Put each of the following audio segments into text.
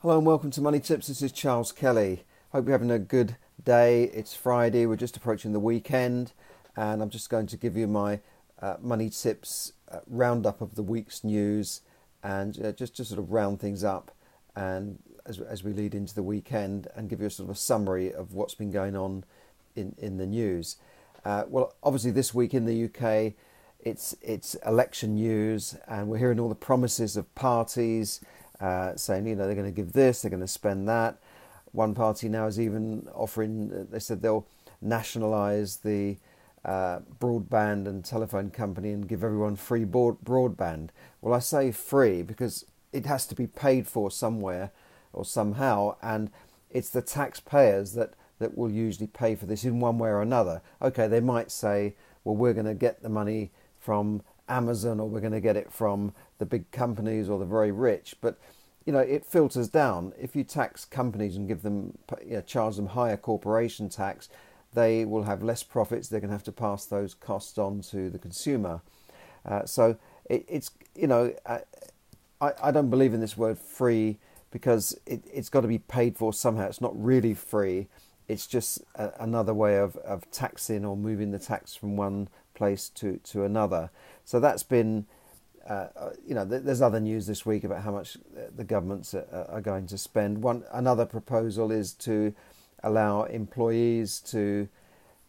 Hello and welcome to Money Tips. This is Charles Kelly. Hope you're having a good day. It's Friday. We're just approaching the weekend, and I'm just going to give you my Money Tips roundup of the week's news, and just to sort of round things up, and as we lead into the weekend, and give you a sort of a summary of what's been going on in the news. Well, obviously this week in the UK, it's election news, and we're hearing all the promises of parties. Saying, they're going to give this, they're going to spend that. One party now is even offering, they said they'll nationalise the broadband and telephone company and give everyone free broadband. Well, I say free because it has to be paid for somewhere or somehow, and it's the taxpayers that will usually pay for this in one way or another. Okay, they might say, well, we're going to get the money from Amazon, or we're going to get it from the big companies or the very rich, but it filters down. If you tax companies and give them, charge them higher corporation tax, they will have less profits. They're going to have to pass those costs on to the consumer. So it's I don't believe in this word free, because it's got to be paid for somehow. It's not really free. It's just another way of taxing or moving the tax from one place to another. So that's been, there's other news this week about how much the governments are going to spend. Another proposal is to allow employees to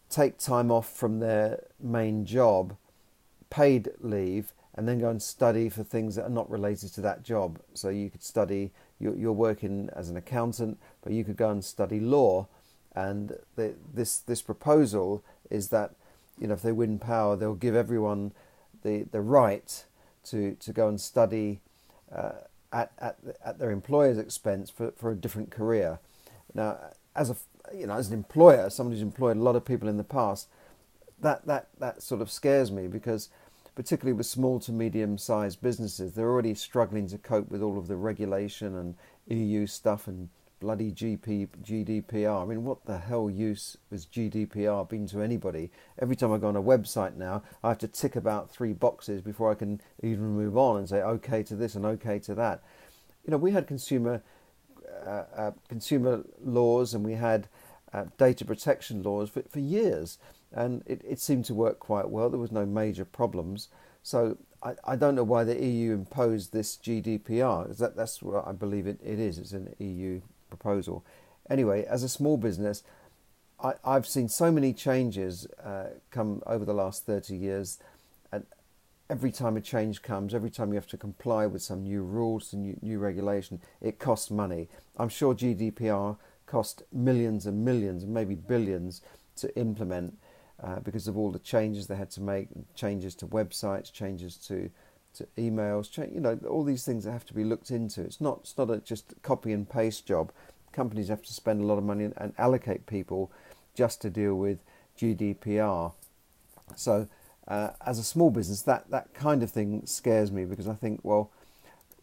take time off from their main job, paid leave, and then go and study for things that are not related to that job. So you could study, you're working as an accountant, but you could go and study law. And this proposal is that, if they win power, they'll give everyone the right to go and study at their employer's expense for a different career. Now, as an employer, somebody who's employed a lot of people in the past, that sort of scares me, because particularly with small to medium-sized businesses, they're already struggling to cope with all of the regulation and EU stuff and bloody GDPR. I mean, what the hell use has GDPR been to anybody? Every time I go on a website now, I have to tick about 3 boxes before I can even move on and say okay to this and okay to that. We had consumer laws, and we had data protection laws for years, and it seemed to work quite well. There was no major problems. So I don't know why the EU imposed this GDPR. That's what I believe it is. It's an EU proposal. Anyway, as a small business, I've seen so many changes come over the last 30 years, and every time a change comes, every time you have to comply with some new rules and new regulation, it costs money. I'm sure GDPR cost millions and millions, maybe billions, to implement because of all the changes they had to make, changes to websites, changes to emails, all these things that have to be looked into. It's not a just copy and paste job. Companies have to spend a lot of money and allocate people just to deal with GDPR. So as a small business, that kind of thing scares me, because I think, well,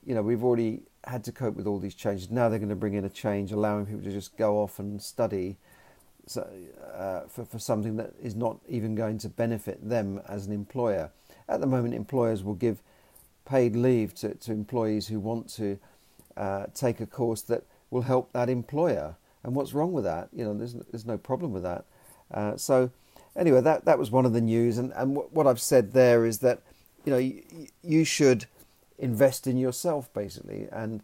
we've already had to cope with all these changes. Now they're going to bring in a change allowing people to just go off and study for something that is not even going to benefit them as an employer. At the moment, employers will give paid leave to employees who want to take a course that will help that employer. And what's wrong with that? There's no problem with that. So anyway, that was one of the news. And what I've said there is that, you should invest in yourself, basically, and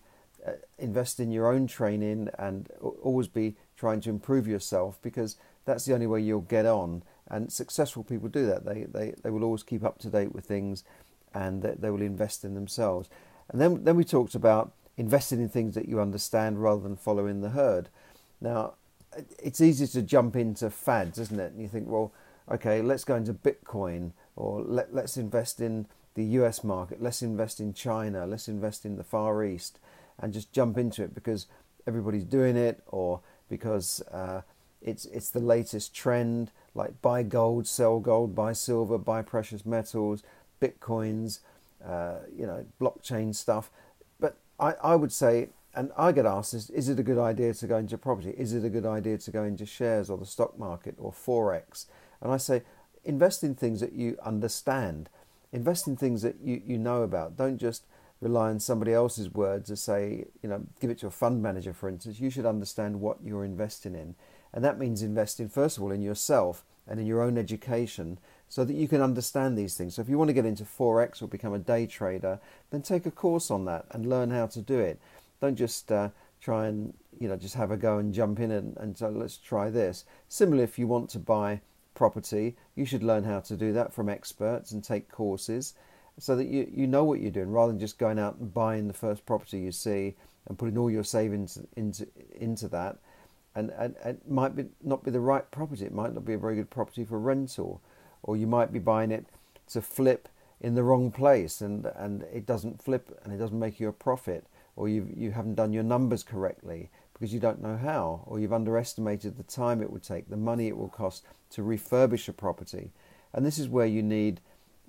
invest in your own training, and always be trying to improve yourself, because that's the only way you'll get on. And successful people do that. They will always keep up to date with things, and they will invest in themselves. And then we talked about investing in things that you understand rather than following the herd. Now, it's easy to jump into fads, isn't it? And you think, well, okay, let's go into Bitcoin, or let's invest in the US market, let's invest in China, let's invest in the Far East, and just jump into it because everybody's doing it, or because it's the latest trend, like buy gold, sell gold, buy silver, buy precious metals, Bitcoins, blockchain stuff. But I would say, and I get asked, is it a good idea to go into property? Is it a good idea to go into shares or the stock market or Forex? And I say, invest in things that you understand. Invest in things that you know about. Don't just rely on somebody else's words to say, give it to a fund manager, for instance. You should understand what you're investing in. And that means investing, first of all, in yourself and in your own education so that you can understand these things. So if you want to get into Forex or become a day trader, then take a course on that and learn how to do it. Don't just try and, just have a go and jump in and so let's try this. Similarly, if you want to buy property, you should learn how to do that from experts and take courses so that you know what you're doing, rather than just going out and buying the first property you see and putting all your savings into that. And it might not be the right property. It might not be a very good property for rental, or you might be buying it to flip in the wrong place and it doesn't flip and it doesn't make you a profit, or you haven't done your numbers correctly because you don't know how, or you've underestimated the time it would take, the money it will cost to refurbish a property. And this is where you need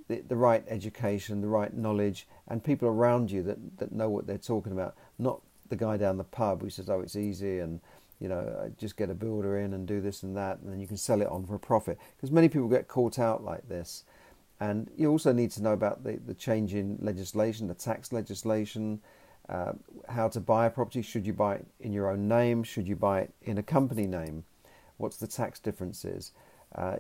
the right education, the right knowledge, and people around you that know what they're talking about, not the guy down the pub who says, oh, it's easy and just get a builder in and do this and that, and then you can sell it on for a profit. Because many people get caught out like this. And you also need to know about the change in legislation, the tax legislation, how to buy a property. Should you buy it in your own name? Should you buy it in a company name? What's the tax differences?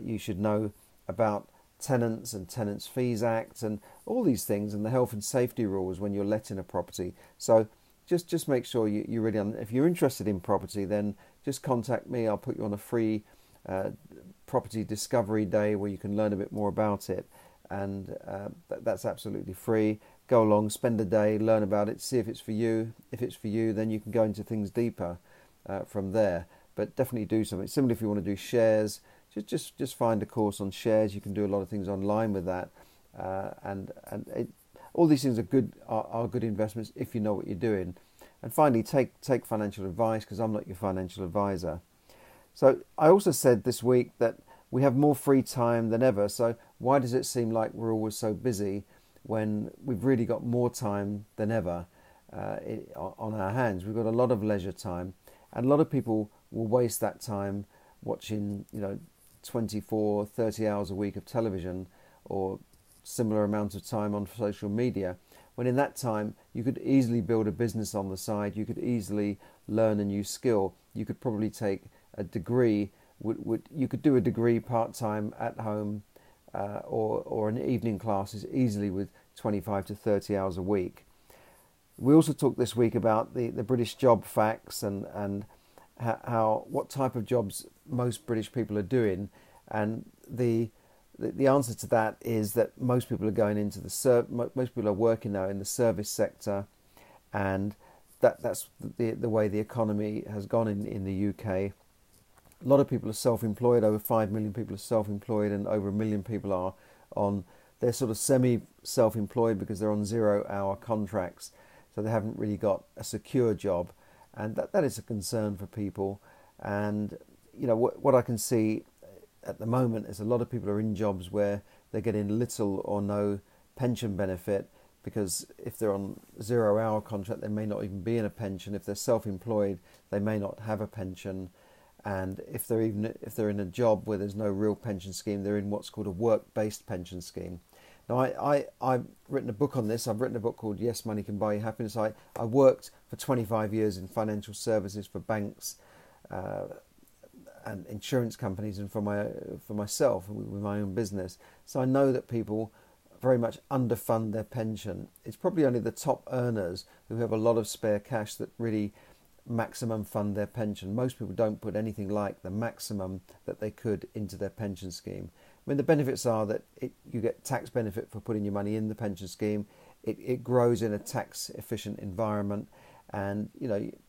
You should know about Tenants and Tenants Fees Act and all these things, and the health and safety rules when you're letting a property. So just make sure you really, if you're interested in property, then just contact me. I'll put you on a free property discovery day where you can learn a bit more about it, and that's absolutely free. Go along, spend a day, learn about it, see if it's for you. If it's for you, then you can go into things deeper from there. But definitely do something. Similarly, if you want to do shares, just find a course on shares. You can do a lot of things online with that, all these things are good investments if you know what you're doing. And finally, take financial advice, because I'm not your financial advisor. So I also said this week that we have more free time than ever. So why does it seem like we're always so busy when we've really got more time than ever on our hands? We've got a lot of leisure time, and a lot of people will waste that time watching 24, 30 hours a week of television or similar amount of time on social media, when in that time you could easily build a business on the side, you could easily learn a new skill, you could probably take a degree, you could do a degree part-time at home or an evening classes easily with 25 to 30 hours a week. We also talked this week about the British job facts and what type of jobs most British people are doing, and the answer to that is that most people are going into most people are working now in the service sector, and that's the way the economy has gone in the UK. A lot of people are self-employed. Over 5 million people are self-employed, and over 1 million people are they're sort of semi-self-employed because they're on 0-hour contracts, so they haven't really got a secure job, and that is a concern for people. And what I can see at the moment is a lot of people are in jobs where they're getting little or no pension benefit, because if they're on 0-hour contract, they may not even be in a pension. If they're self-employed, they may not have a pension. And if they're in a job where there's no real pension scheme, they're in what's called a work-based pension scheme. Now, I've written a book on this. I've written a book called Yes, Money Can Buy You Happiness. I worked for 25 years in financial services for banks and insurance companies, and for myself with my own business. So I know that people very much underfund their pension. It's probably only the top earners who have a lot of spare cash that really maximum fund their pension. Most people don't put anything like the maximum that they could into their pension scheme. I mean, the benefits are that you get tax benefit for putting your money in the pension scheme. It grows in a tax efficient environment, and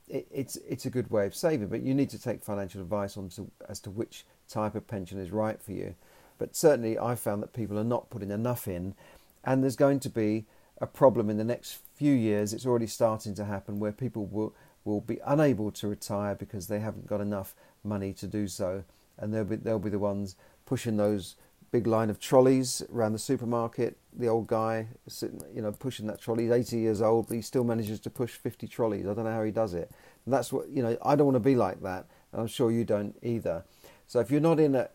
it's a good way of saving. But you need to take financial advice as to which type of pension is right for you. But certainly I found that people are not putting enough in, and there's going to be a problem in the next few years. It's already starting to happen, where people will be unable to retire because they haven't got enough money to do so, and they'll be the ones pushing those big line of trolleys around the supermarket. The old guy sitting, pushing that trolley. He's 80 years old, but he still manages to push 50 trolleys. I don't know how he does it. And that's what, I don't want to be like that, and I'm sure you don't either. So if you're not in a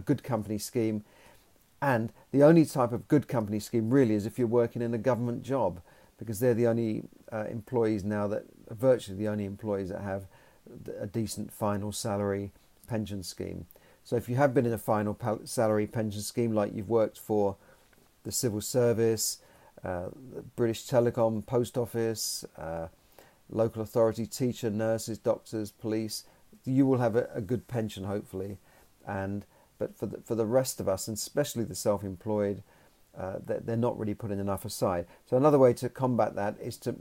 good company scheme, and the only type of good company scheme really is if you're working in a government job, because they're the only employees now that virtually the only employees that have a decent final salary pension scheme. So if you have been in a final salary pension scheme, like you've worked for the civil service, British Telecom, post office, local authority, teacher, nurses, doctors, police, you will have a good pension hopefully. But for the rest of us, and especially the self-employed, they're not really putting enough aside. So another way to combat that is to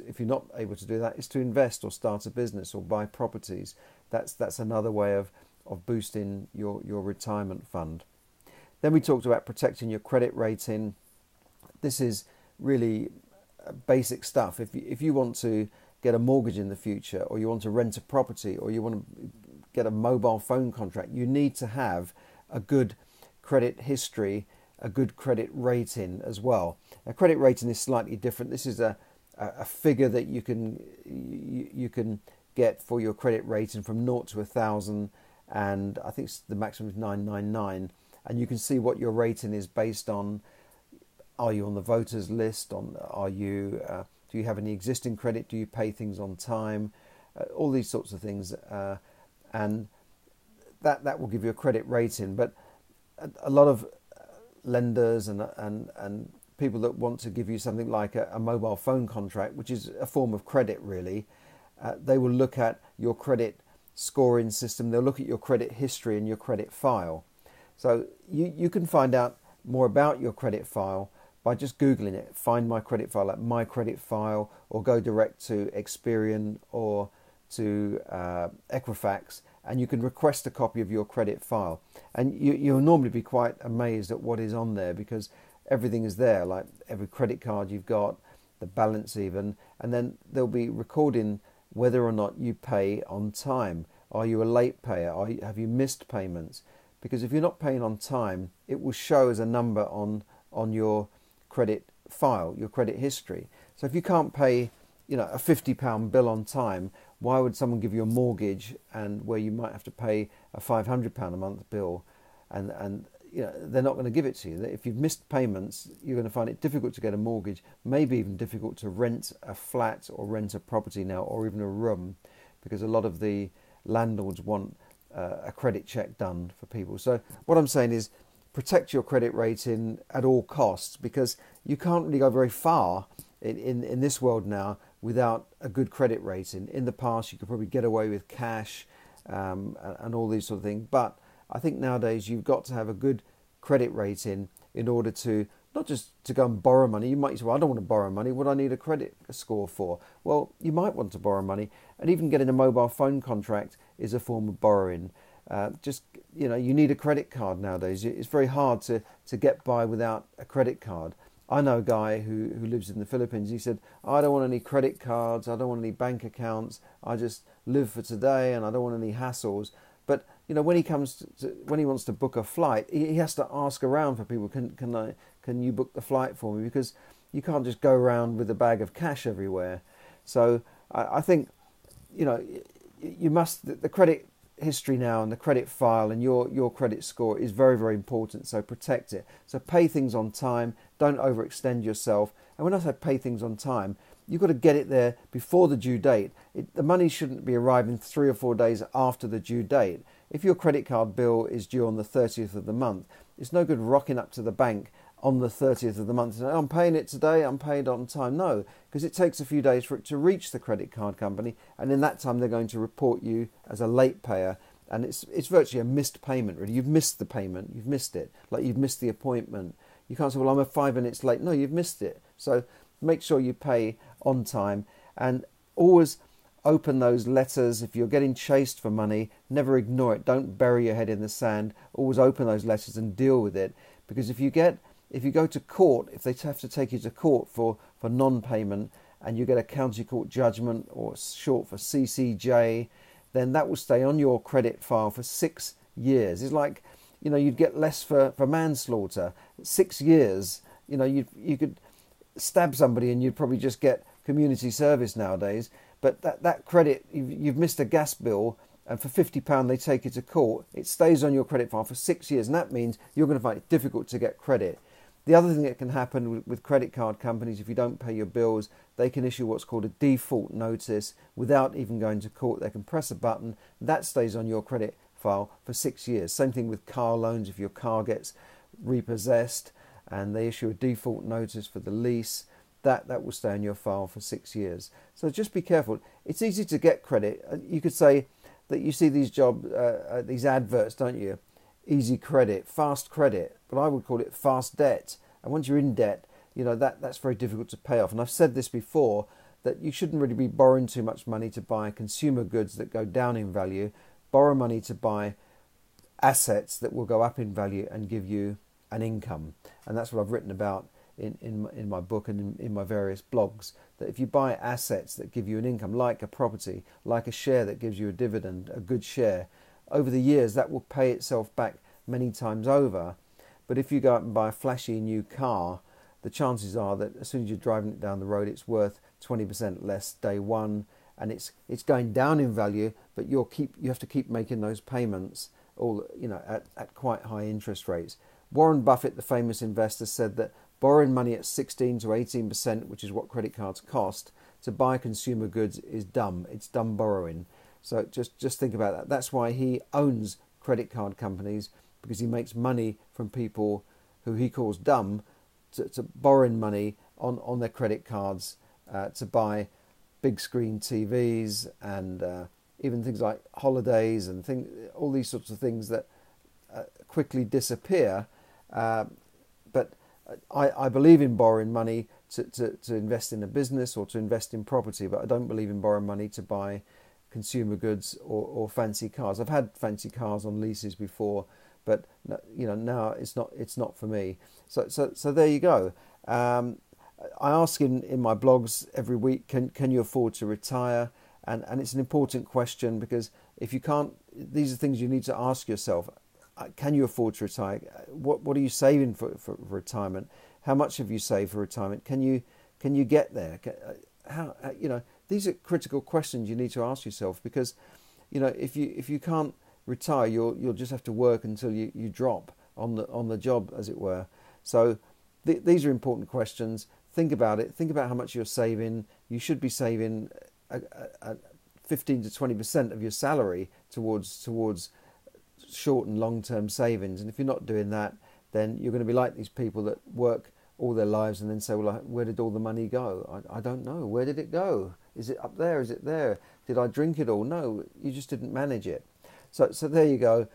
if you're not able to do that, is to invest or start a business or buy properties. That's another way of boosting your retirement fund. Then we talked about protecting your credit rating. This is really basic stuff. If you want to get a mortgage in the future, or you want to rent a property, or you want to get a mobile phone contract, you need to have a good credit history, a good credit rating as well. A credit rating is slightly different. This is a figure that you can get for your credit rating from 0 to 1,000, and I think the maximum is 999, and you can see what your rating is based on. Are you on the voters list? Do you have any existing credit? Do you pay things on time? All these sorts of things, and that will give you a credit rating. But a lot of lenders and people that want to give you something like a mobile phone contract, which is a form of credit really, they will look at your credit scoring system. They'll look at your credit history and your credit file. So you can find out more about your credit file by just Googling it. Find my credit file, like my credit file, or go direct to Experian or to Equifax, and you can request a copy of your credit file. And you'll normally be quite amazed at what is on there, because everything is there, like every credit card you've got, the balance even, and then they'll be recording whether or not you pay on time. Are you a late payer? Have you missed payments? Because if you're not paying on time, it will show as a number on your credit file, your credit history. So if you can't pay, a £50 bill on time, why would someone give you a mortgage and where you might have to pay a £500 a month bill, and they're not going to give it to you? If you've missed payments, you're going to find it difficult to get a mortgage, maybe even difficult to rent a flat or rent a property now, or even a room, because a lot of the landlords want a credit check done for people. So what I'm saying is, protect your credit rating at all costs, because you can't really go very far in this world now without a good credit rating. In the past, you could probably get away with cash and all these sort of things, but I think nowadays you've got to have a good credit rating in order to not just to go and borrow money. You might say, well, I don't want to borrow money. What do I need a credit score for? Well, you might want to borrow money, and even getting a mobile phone contract is a form of borrowing. You need a credit card nowadays. It's very hard to get by without a credit card. I know a guy who lives in the Philippines. He said, I don't want any credit cards, I don't want any bank accounts, I just live for today and I don't want any hassles. But when he wants to book a flight, he has to ask around for people. Can you book the flight for me? Because you can't just go around with a bag of cash everywhere. So I think you must, the credit history now and the credit file and your credit score is very, very important. So protect it. So pay things on time. Don't overextend yourself. And when I say pay things on time, you've got to get it there before the due date. The money shouldn't be arriving 3 or 4 days after the due date. If your credit card bill is due on the 30th of the month, it's no good rocking up to the bank on the 30th of the month and saying, I'm paying it today, I'm paying it on time. No, because it takes a few days for it to reach the credit card company, and in that time they're going to report you as a late payer, and it's virtually a missed payment really. You've missed the payment, you've missed it, like you've missed the appointment. You can't say, well, I'm 5 minutes late. No, you've missed it. So make sure you pay on time, and always open those letters. If you're getting chased for money, never ignore it. Don't bury your head in the sand. Always open those letters and deal with it, because if you go to court, if they have to take you to court for non-payment, and you get a county court judgment, or short for CCJ, then that will stay on your credit file for 6 years. It's like, you'd get less for manslaughter. 6 years, you could stab somebody and you'd probably just get community service nowadays. But that credit, you've missed a gas bill, and for £50 they take you to court. It stays on your credit file for 6 years, and that means you're going to find it difficult to get credit. The other thing that can happen with credit card companies, if you don't pay your bills, they can issue what's called a default notice without even going to court. They can press a button, that stays on your credit file for 6 years. Same thing with car loans. If your car gets repossessed and they issue a default notice for the lease, that will stay on your file for 6 years. So just be careful. It's easy to get credit. You could say that you see these these adverts, don't you? Easy credit, fast credit, but I would call it fast debt. And once you're in debt, that's very difficult to pay off. And I've said this before, that you shouldn't really be borrowing too much money to buy consumer goods that go down in value. Borrow money to buy assets that will go up in value and give you an income. And that's what I've written about in my book and in my various blogs, that if you buy assets that give you an income, like a property, like a share that gives you a dividend, a good share, over the years that will pay itself back many times over. But if you go out and buy a flashy new car, the chances are that as soon as you're driving it down the road, it's worth 20% less day one, and it's going down in value, but you have to keep making those payments at quite high interest rates. Warren Buffett, the famous investor, said that borrowing money at 16 to 18%, which is what credit cards cost, to buy consumer goods is dumb. It's dumb borrowing. So just think about that. That's why he owns credit card companies, because he makes money from people who he calls dumb to borrowing money on their credit cards to buy big screen TVs and even things like holidays and all these sorts of things that quickly disappear. But I believe in borrowing money to invest in a business or to invest in property, but I don't believe in borrowing money to buy consumer goods or fancy cars. I've had fancy cars on leases before, but now it's not for me. So there you go. I ask in my blogs every week, can you afford to retire? And it's an important question, because if you can't, these are things you need to ask yourself. Can you afford to retire? What are you saving for retirement? How much have you saved for retirement? Can you get there? These are critical questions you need to ask yourself, because if you can't retire, you'll just have to work until you drop on the job, as it were. So these are important questions. Think about it. Think about how much you're saving. You should be saving 15 to 20% of your salary towards short and long-term savings. And if you're not doing that, then you're going to be like these people that work all their lives and then say, well, where did all the money go? I don't know. Where did it go? Is it up there? Is it there? Did I drink it all? No, you just didn't manage it. So there you go.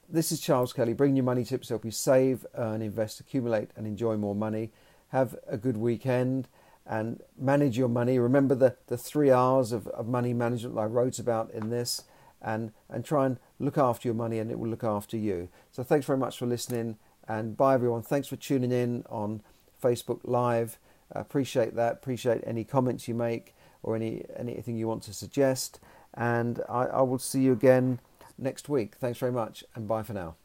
This is Charles Kelly, bringing you money tips to help you save, earn, invest, accumulate and enjoy more money. Have a good weekend and manage your money. Remember the 3 R's of money management that I wrote about in this, and try and look after your money, and it will look after you. So thanks very much for listening, and bye everyone. Thanks for tuning in on Facebook Live. Appreciate that. Appreciate any comments you make or anything you want to suggest. And I will see you again next week. Thanks very much, and bye for now.